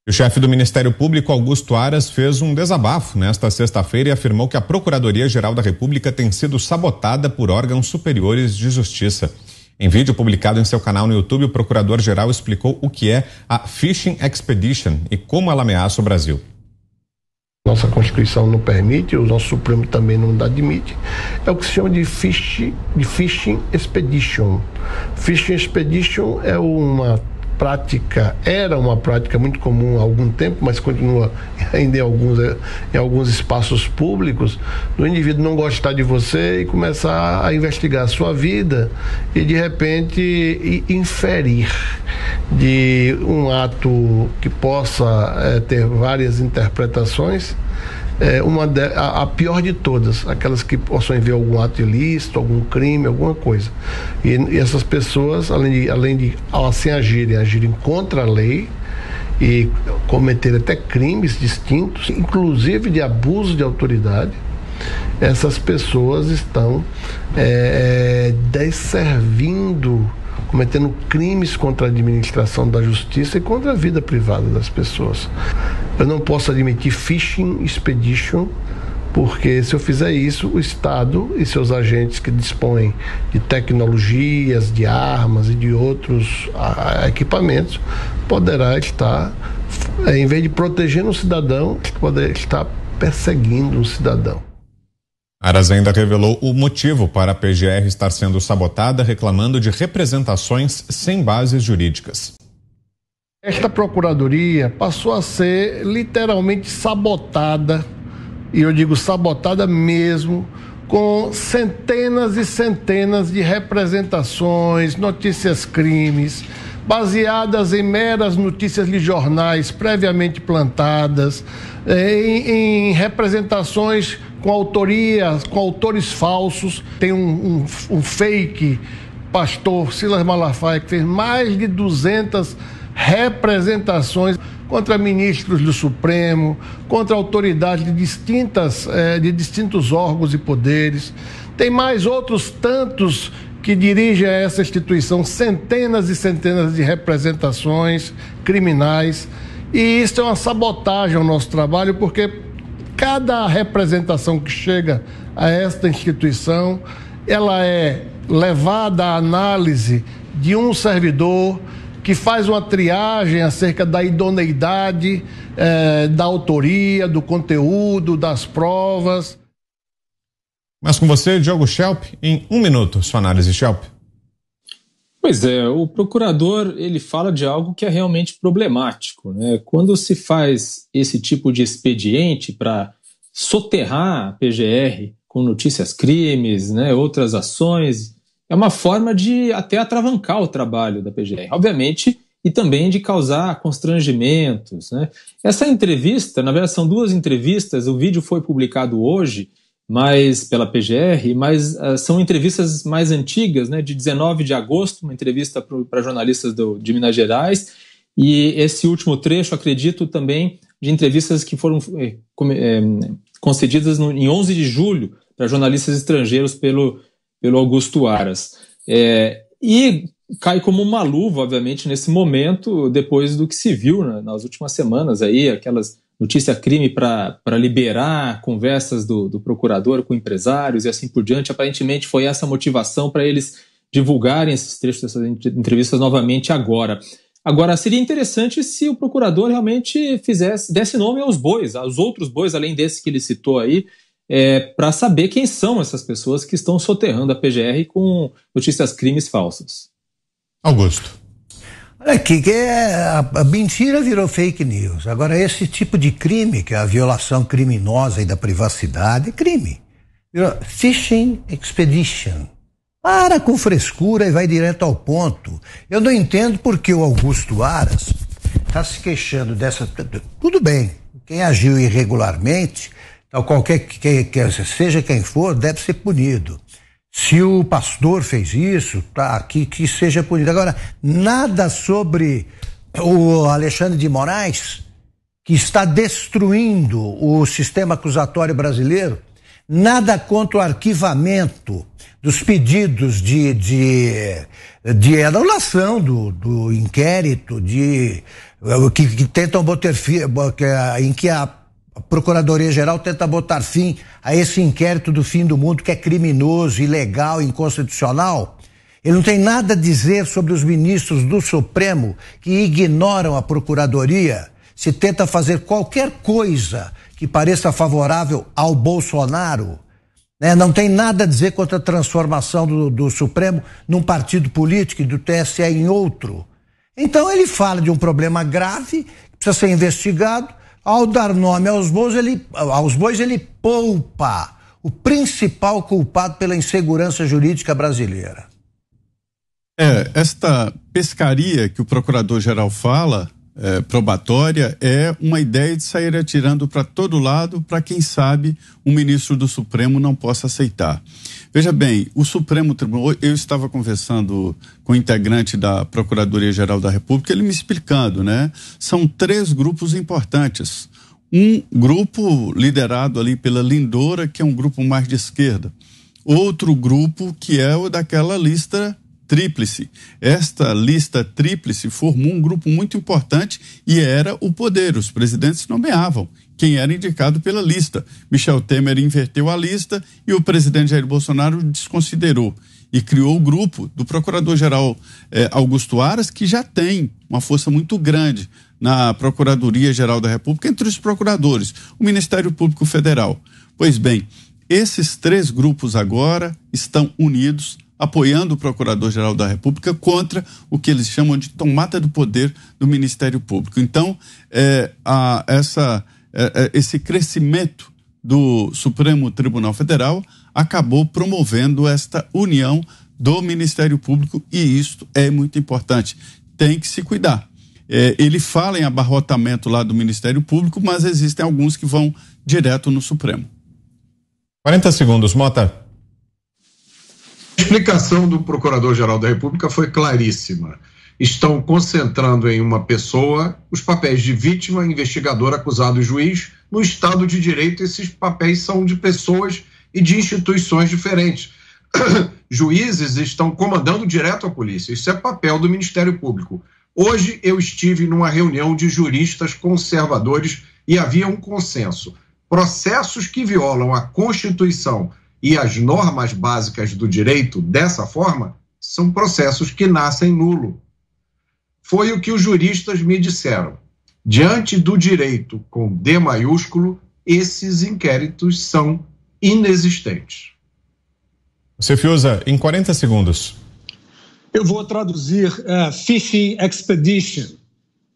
O chefe do Ministério Público, Augusto Aras, fez um desabafo nesta sexta-feira e afirmou que a Procuradoria-Geral da República tem sido sabotada por órgãos superiores de justiça. Em vídeo publicado em seu canal no YouTube, o procurador-geral explicou o que é a Fishing Expedition e como ela ameaça o Brasil. Nossa Constituição não permite, o nosso Supremo também não admite. É o que se chama de Fishing Expedition. Fishing Expedition é era uma prática muito comum há algum tempo, mas continua ainda em alguns espaços públicos, do indivíduo não gostar de você e começar a investigar a sua vida e de repente inferir de um ato que possa ter várias interpretações, a pior de todas, aquelas que possam ver algum ato ilícito, algum crime, alguma coisa. E essas pessoas, além de assim agirem contra a lei e cometer até crimes distintos, inclusive de abuso de autoridade, essas pessoas estão desservindo, cometendo crimes contra a administração da justiça e contra a vida privada das pessoas. Eu não posso admitir Fishing Expedition, porque se eu fizer isso, o Estado e seus agentes que dispõem de tecnologias, de armas e de outros equipamentos, poderá estar, em vez de protegendo um cidadão, poderá estar perseguindo um cidadão. Aras ainda revelou o motivo para a PGR estar sendo sabotada, reclamando de representações sem bases jurídicas. Esta procuradoria passou a ser literalmente sabotada, e eu digo sabotada mesmo, com centenas e centenas de representações, notícias crimes, baseadas em meras notícias de jornais previamente plantadas, em representações com autores falsos. Tem um fake pastor, Silas Malafaia, que fez mais de 200 representações contra ministros do Supremo, contra autoridades de distintos órgãos e poderes. Tem mais outros tantos que dirigem a essa instituição, centenas e centenas de representações criminais. E isso é uma sabotagem ao nosso trabalho, porque cada representação que chega a esta instituição, ela é levada à análise de um servidor que faz uma triagem acerca da idoneidade, da autoria, do conteúdo, das provas. Mas com você, Diogo Schelp, em 1 minuto, sua análise, Schelp. Pois é, o procurador, ele fala de algo que é realmente problemático, né? Quando se faz esse tipo de expediente para soterrar a PGR com notícias crimes, né, outras ações, é uma forma de até atravancar o trabalho da PGR, obviamente, e também de causar constrangimentos, né? Essa entrevista, na verdade são 2 entrevistas, o vídeo foi publicado hoje, mas pela PGR, mas são entrevistas mais antigas, né, de 19 de agosto, uma entrevista para jornalistas de Minas Gerais, e esse último trecho, acredito, também de entrevistas que foram concedidas em 11 de julho para jornalistas estrangeiros pelo Augusto Aras. E cai como uma luva, obviamente, nesse momento, depois do que se viu nas últimas semanas, aí, aquelas notícia-crime para liberar conversas do procurador com empresários e assim por diante. Aparentemente foi essa a motivação para eles divulgarem esses trechos dessas entrevistas novamente agora. Agora, seria interessante se o procurador realmente desse nome aos bois, aos outros bois, além desse que ele citou aí, para saber quem são essas pessoas que estão soterrando a PGR com notícias crimes falsas. Augusto. Olha aqui, a mentira virou fake news. Agora, esse tipo de crime, que é a violação criminosa da privacidade, é crime. Fishing Expedition. Para com frescura e vai direto ao ponto. Eu não entendo porque o Augusto Aras está se queixando dessa... Tudo bem, quem agiu irregularmente, seja quem for, deve ser punido. Se o pastor fez isso, que seja punido. Agora, nada sobre o Alexandre de Moraes, que está destruindo o sistema acusatório brasileiro, nada contra o arquivamento dos pedidos de anulação do inquérito, de que tentam botar fim, em que a Procuradoria-Geral tenta botar fim a esse inquérito do fim do mundo que é criminoso, ilegal, inconstitucional. Ele não tem nada a dizer sobre os ministros do Supremo que ignoram a Procuradoria, se tenta fazer qualquer coisa que pareça favorável ao Bolsonaro. Não tem nada a dizer contra a transformação do Supremo num partido político e do TSE em outro. Então ele fala de um problema grave, que precisa ser investigado. Ao dar nome aos bois, ele poupa o principal culpado pela insegurança jurídica brasileira. Esta pescaria que o procurador-geral fala, probatória, é uma ideia de sair atirando para todo lado para quem sabe um ministro do Supremo não possa aceitar. Veja bem, o Supremo Tribunal, eu estava conversando com o integrante da Procuradoria-Geral da República, ele me explicando, né? São 3 grupos importantes. Um grupo liderado ali pela Lindora, que é um grupo mais de esquerda. Outro grupo que é o daquela lista tríplice. Esta lista tríplice formou um grupo muito importante e era o poder. Os presidentes nomeavam quem era indicado pela lista. Michel Temer inverteu a lista e o presidente Jair Bolsonaro desconsiderou e criou o grupo do Procurador-Geral Augusto Aras, que já tem uma força muito grande na Procuradoria-Geral da República entre os procuradores, o Ministério Público Federal. Pois bem, esses 3 grupos agora estão unidos, apoiando o Procurador-Geral da República contra o que eles chamam de tomada do poder do Ministério Público. Então, esse crescimento do Supremo Tribunal Federal acabou promovendo esta união do Ministério Público e isto é muito importante. Tem que se cuidar. Ele fala em abarrotamento lá do Ministério Público, mas existem alguns que vão direto no Supremo. 40 segundos, Mota. A explicação do Procurador-Geral da República foi claríssima. Estão concentrando em uma pessoa os papéis de vítima, investigador, acusado e juiz. No Estado de Direito, esses papéis são de pessoas e de instituições diferentes. Juízes estão comandando direto a polícia. Isso é papel do Ministério Público. Hoje eu estive numa reunião de juristas conservadores e havia um consenso. Processos que violam a Constituição e as normas básicas do direito dessa forma são processos que nascem nulo. Foi o que os juristas me disseram. Diante do direito com D maiúsculo, esses inquéritos são inexistentes. Você, Fiuza, em 40 segundos. Eu vou traduzir Fishing Expedition.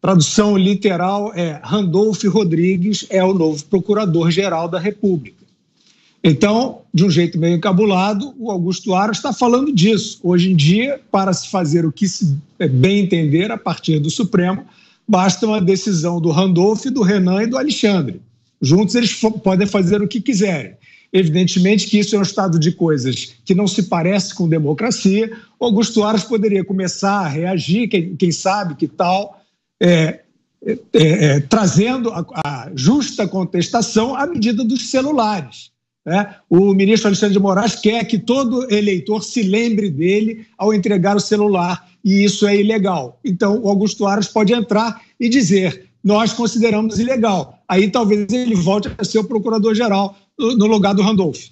Tradução literal é Randolph Rodrigues é o novo Procurador-Geral da República. Então, de um jeito meio encabulado, o Augusto Aras está falando disso. Hoje em dia, para se fazer o que se bem entender a partir do Supremo, basta uma decisão do Randolph, do Renan e do Alexandre. Juntos eles podem fazer o que quiserem. Evidentemente que isso é um estado de coisas que não se parece com democracia. O Augusto Aras poderia começar a reagir, quem sabe que tal, trazendo a justa contestação à medida dos celulares. O ministro Alexandre de Moraes quer que todo eleitor se lembre dele ao entregar o celular, e isso é ilegal. Então, o Augusto Aras pode entrar e dizer, nós consideramos ilegal. Aí talvez ele volte a ser o procurador-geral no lugar do Randolph.